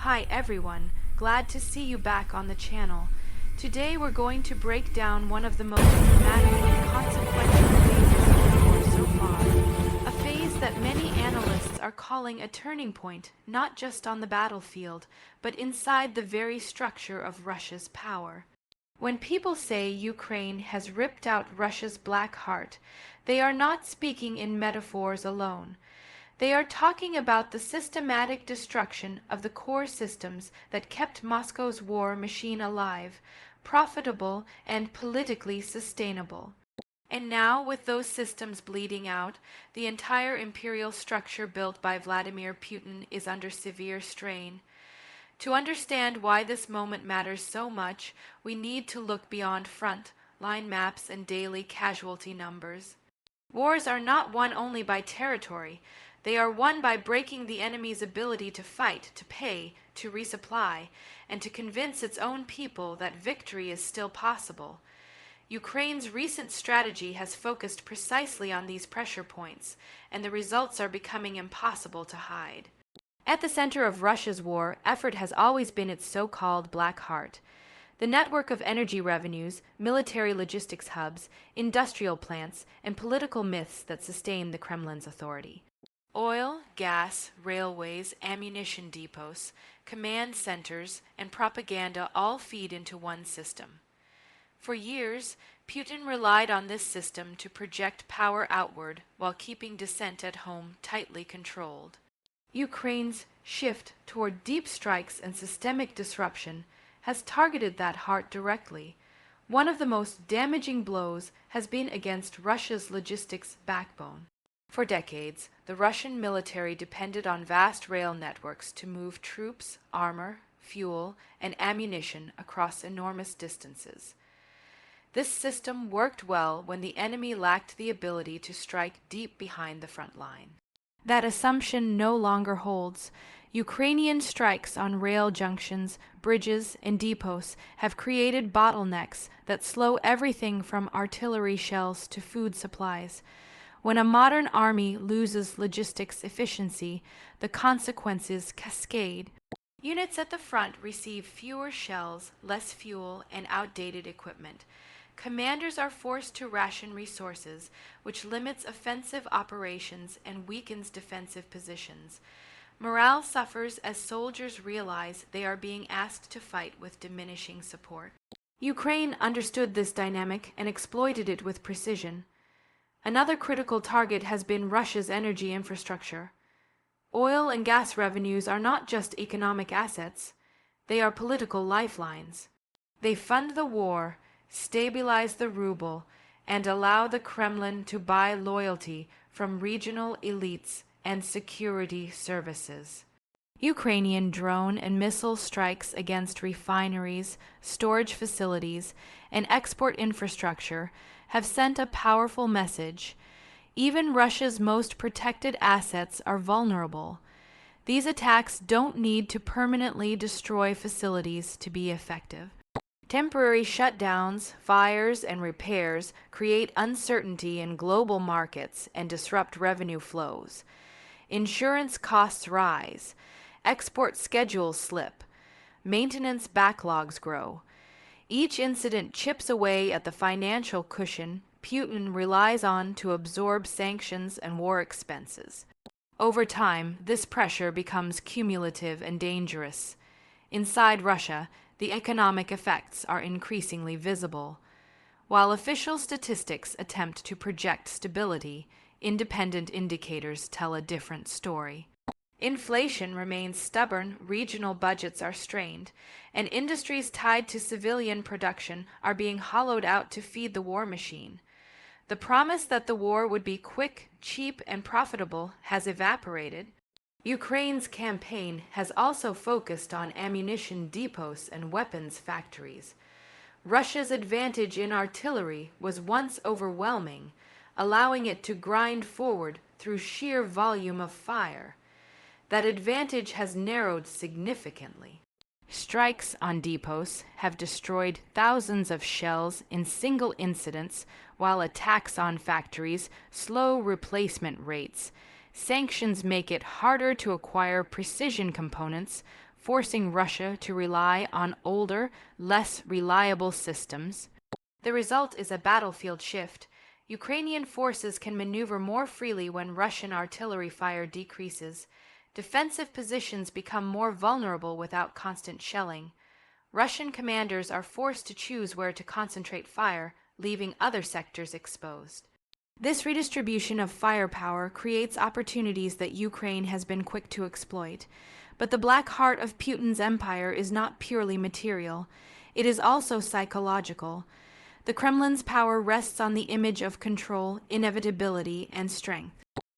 Hi everyone, glad to see you back on the channel. Today we're going to break down one of the most dramatic and consequential phases of the war so far. A phase that many analysts are calling a turning point, not just on the battlefield, but inside the very structure of Russia's power. When people say Ukraine has ripped out Russia's black heart, they are not speaking in metaphors alone. They are talking about the systematic destruction of the core systems that kept Moscow's war machine alive, profitable, and politically sustainable. And now, with those systems bleeding out, the entire imperial structure built by Vladimir Putin is under severe strain. To understand why this moment matters so much, we need to look beyond front line maps and daily casualty numbers. Wars are not won only by territory. They are won by breaking the enemy's ability to fight, to pay, to resupply, and to convince its own people that victory is still possible. Ukraine's recent strategy has focused precisely on these pressure points, and the results are becoming impossible to hide. At the center of Russia's war effort has always been its so-called Black Heart, the network of energy revenues, military logistics hubs, industrial plants, and political myths that sustain the Kremlin's authority. Oil, gas, railways, ammunition depots, command centers, and propaganda all feed into one system. For years, Putin relied on this system to project power outward while keeping dissent at home tightly controlled. Ukraine's shift toward deep strikes and systemic disruption has targeted that heart directly. One of the most damaging blows has been against Russia's logistics backbone. For decades, the Russian military depended on vast rail networks to move troops, armor, fuel, and ammunition across enormous distances. This system worked well when the enemy lacked the ability to strike deep behind the front line. That assumption no longer holds. Ukrainian strikes on rail junctions, bridges, and depots have created bottlenecks that slow everything from artillery shells to food supplies. When a modern army loses logistics efficiency, the consequences cascade. Units at the front receive fewer shells, less fuel, and outdated equipment. Commanders are forced to ration resources, which limits offensive operations and weakens defensive positions. Morale suffers as soldiers realize they are being asked to fight with diminishing support. Ukraine understood this dynamic and exploited it with precision. Another critical target has been Russia's energy infrastructure. Oil and gas revenues are not just economic assets, they are political lifelines. They fund the war, stabilize the ruble, and allow the Kremlin to buy loyalty from regional elites and security services. Ukrainian drone and missile strikes against refineries, storage facilities, and export infrastructure have sent a powerful message. Even Russia's most protected assets are vulnerable. These attacks don't need to permanently destroy facilities to be effective. Temporary shutdowns, fires, and repairs create uncertainty in global markets and disrupt revenue flows. Insurance costs rise. Export schedules slip. Maintenance backlogs grow. Each incident chips away at the financial cushion Putin relies on to absorb sanctions and war expenses. Over time, this pressure becomes cumulative and dangerous. Inside Russia, the economic effects are increasingly visible. While official statistics attempt to project stability, independent indicators tell a different story. Inflation remains stubborn, regional budgets are strained, and industries tied to civilian production are being hollowed out to feed the war machine. The promise that the war would be quick, cheap, and profitable has evaporated. Ukraine's campaign has also focused on ammunition depots and weapons factories. Russia's advantage in artillery was once overwhelming, allowing it to grind forward through sheer volume of fire. That advantage has narrowed significantly. Strikes on depots have destroyed thousands of shells in single incidents, while attacks on factories slow replacement rates. Sanctions make it harder to acquire precision components, forcing Russia to rely on older, less reliable systems. The result is a battlefield shift. Ukrainian forces can maneuver more freely when Russian artillery fire decreases. Defensive positions become more vulnerable without constant shelling. Russian commanders are forced to choose where to concentrate fire, leaving other sectors exposed. This redistribution of firepower creates opportunities that Ukraine has been quick to exploit. But the black heart of Putin's empire is not purely material. It is also psychological. The Kremlin's power rests on the image of control, inevitability, and strength.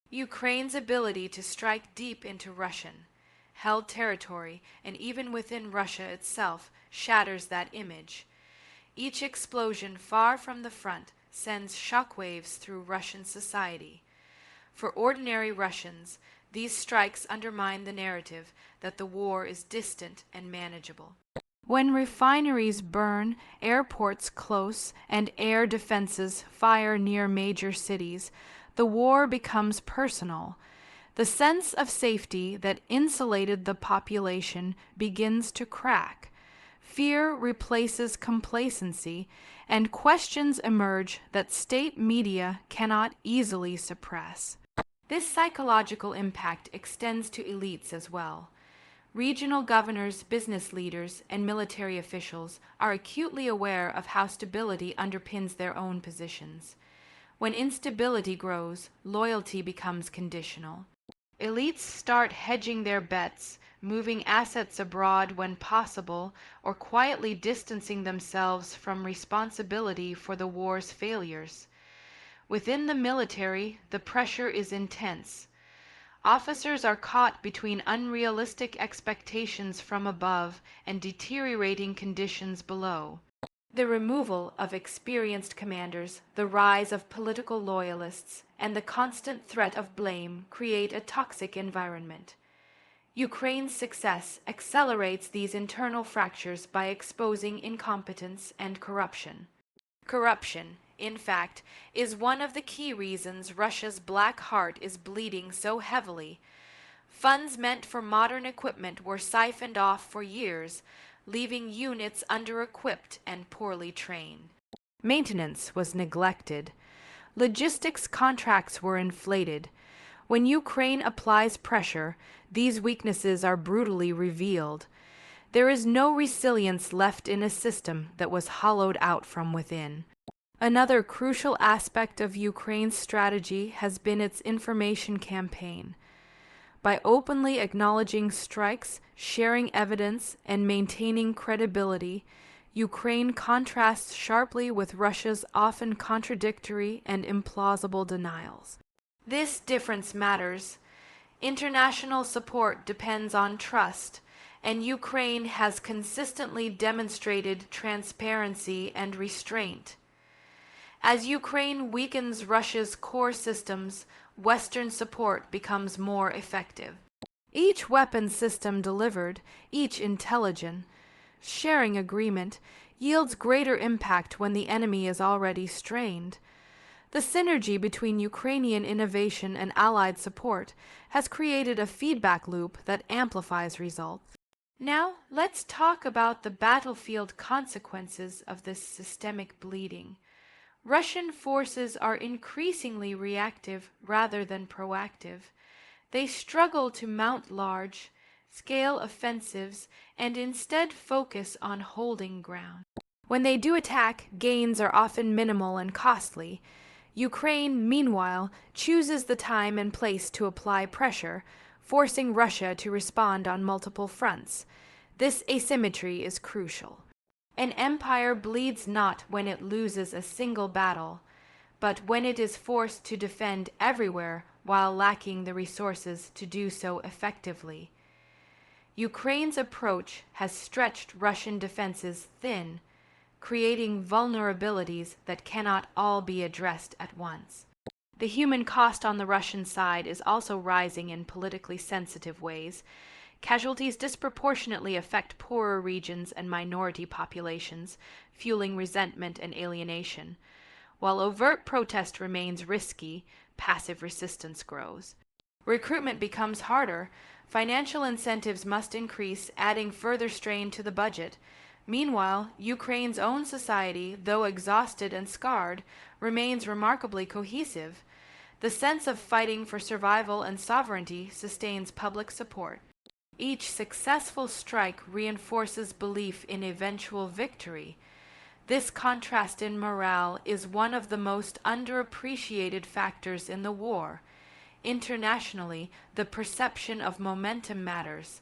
Ukraine's ability to strike deep into Russian-held territory, and even within Russia itself, shatters that image. Each explosion far from the front sends shockwaves through Russian society. For ordinary Russians, these strikes undermine the narrative that the war is distant and manageable. When refineries burn, airports close, and air defenses fire near major cities, the war becomes personal. The sense of safety that insulated the population begins to crack. Fear replaces complacency, and questions emerge that state media cannot easily suppress. This psychological impact extends to elites as well. Regional governors, business leaders, and military officials are acutely aware of how stability underpins their own positions. When instability grows, loyalty becomes conditional. Elites start hedging their bets, moving assets abroad when possible, or quietly distancing themselves from responsibility for the war's failures. Within the military, the pressure is intense. Officers are caught between unrealistic expectations from above and deteriorating conditions below. The removal of experienced commanders, the rise of political loyalists, and the constant threat of blame create a toxic environment. Ukraine's success accelerates these internal fractures by exposing incompetence and corruption. Corruption, in fact, is one of the key reasons Russia's black heart is bleeding so heavily. Funds meant for modern equipment were siphoned off for years, leaving units under-equipped and poorly trained. Maintenance was neglected. Logistics contracts were inflated. When Ukraine applies pressure, these weaknesses are brutally revealed. There is no resilience left in a system that was hollowed out from within. Another crucial aspect of Ukraine's strategy has been its information campaign. By openly acknowledging strikes, sharing evidence, and maintaining credibility, Ukraine contrasts sharply with Russia's often contradictory and implausible denials. This difference matters. International support depends on trust, and Ukraine has consistently demonstrated transparency and restraint. As Ukraine weakens Russia's core systems, Western support becomes more effective. Each weapon system delivered, each intelligent, sharing agreement, yields greater impact when the enemy is already strained. The synergy between Ukrainian innovation and Allied support has created a feedback loop that amplifies results. Now, let's talk about the battlefield consequences of this systemic bleeding. Russian forces are increasingly reactive rather than proactive. They struggle to mount large-scale offensives and instead focus on holding ground. When they do attack, gains are often minimal and costly. Ukraine, meanwhile, chooses the time and place to apply pressure, forcing Russia to respond on multiple fronts. This asymmetry is crucial. An empire bleeds not when it loses a single battle, but when it is forced to defend everywhere while lacking the resources to do so effectively. Ukraine's approach has stretched Russian defenses thin, creating vulnerabilities that cannot all be addressed at once. The human cost on the Russian side is also rising in politically sensitive ways. Casualties disproportionately affect poorer regions and minority populations, fueling resentment and alienation. While overt protest remains risky, passive resistance grows. Recruitment becomes harder. Financial incentives must increase, adding further strain to the budget. Meanwhile, Ukraine's own society, though exhausted and scarred, remains remarkably cohesive. The sense of fighting for survival and sovereignty sustains public support. Each successful strike reinforces belief in eventual victory. This contrast in morale is one of the most underappreciated factors in the war. Internationally, the perception of momentum matters.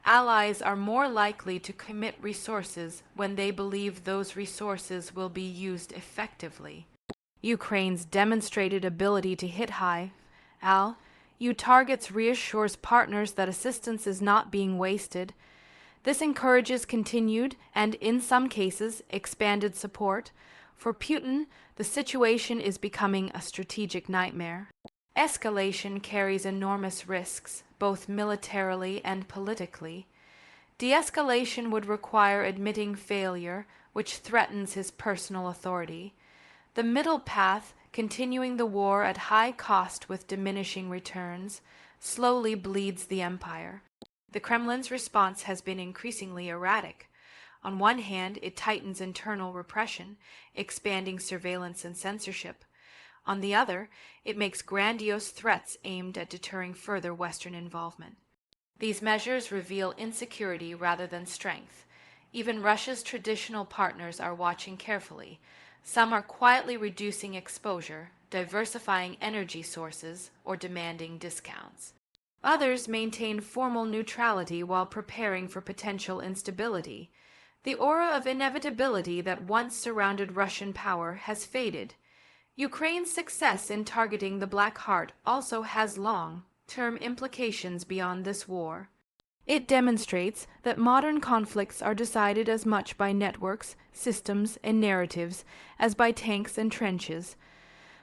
Allies are more likely to commit resources when they believe those resources will be used effectively. Ukraine's demonstrated ability to hit high, targets reassures partners that assistance is not being wasted. This encourages continued and, in some cases, expanded support. For Putin, the situation is becoming a strategic nightmare. Escalation carries enormous risks, both militarily and politically. De-escalation would require admitting failure, which threatens his personal authority. The middle path, continuing the war at high cost with diminishing returns, slowly bleeds the empire. The Kremlin's response has been increasingly erratic. On one hand, it tightens internal repression, expanding surveillance and censorship. On the other, it makes grandiose threats aimed at deterring further Western involvement. These measures reveal insecurity rather than strength. Even Russia's traditional partners are watching carefully. Some are quietly reducing exposure, diversifying energy sources, or demanding discounts. Others maintain formal neutrality while preparing for potential instability. The aura of inevitability that once surrounded Russian power has faded. Ukraine's success in targeting the Black Heart also has long-term implications beyond this war. It demonstrates that modern conflicts are decided as much by networks, systems, and narratives as by tanks and trenches.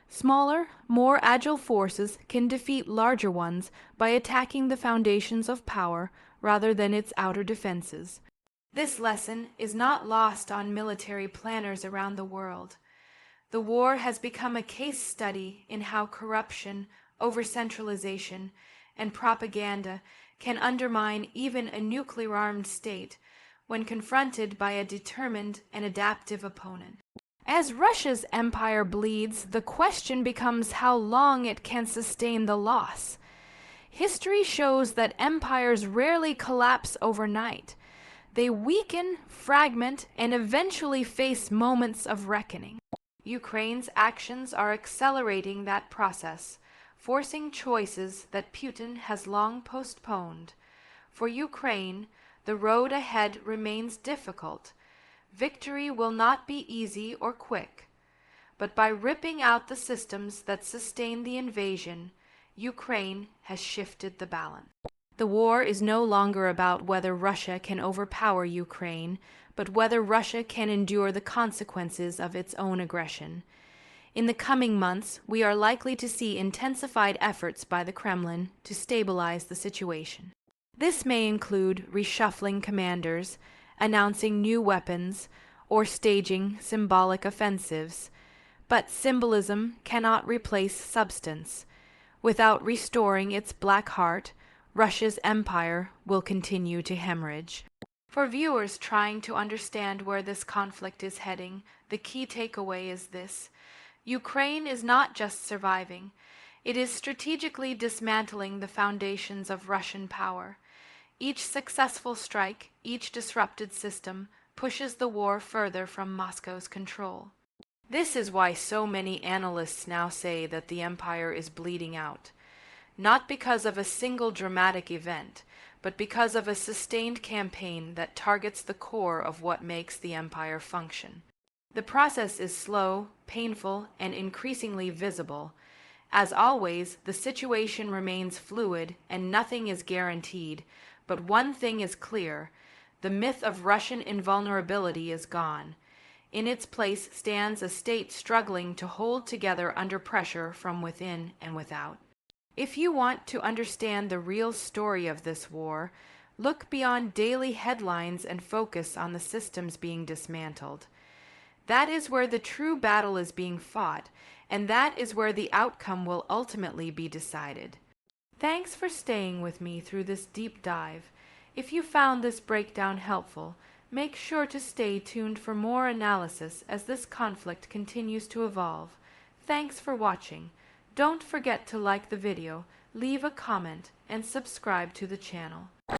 Smaller, more agile forces can defeat larger ones by attacking the foundations of power rather than its outer defenses. This lesson is not lost on military planners around the world. The war has become a case study in how corruption, over-centralization, and propaganda can undermine even a nuclear-armed state when confronted by a determined and adaptive opponent. As Russia's empire bleeds, the question becomes how long it can sustain the loss. History shows that empires rarely collapse overnight. They weaken, fragment, and eventually face moments of reckoning. Ukraine's actions are accelerating that process, forcing choices that Putin has long postponed. For Ukraine, the road ahead remains difficult. Victory will not be easy or quick. But by ripping out the systems that sustain the invasion, Ukraine has shifted the balance. The war is no longer about whether Russia can overpower Ukraine, but whether Russia can endure the consequences of its own aggression. In the coming months, we are likely to see intensified efforts by the Kremlin to stabilize the situation. This may include reshuffling commanders, announcing new weapons, or staging symbolic offensives. But symbolism cannot replace substance. Without restoring its black heart, Russia's empire will continue to hemorrhage. For viewers trying to understand where this conflict is heading, the key takeaway is this: Ukraine is not just surviving, it is strategically dismantling the foundations of Russian power. Each successful strike, each disrupted system, pushes the war further from Moscow's control. This is why so many analysts now say that the empire is bleeding out, not because of a single dramatic event, but because of a sustained campaign that targets the core of what makes the empire function. The process is slow, painful, and increasingly visible. As always, the situation remains fluid and nothing is guaranteed, but one thing is clear: the myth of Russian invulnerability is gone. In its place stands a state struggling to hold together under pressure from within and without. If you want to understand the real story of this war, look beyond daily headlines and focus on the systems being dismantled. That is where the true battle is being fought, and that is where the outcome will ultimately be decided. Thanks for staying with me through this deep dive. If you found this breakdown helpful, make sure to stay tuned for more analysis as this conflict continues to evolve. Thanks for watching. Don't forget to like the video, leave a comment, and subscribe to the channel.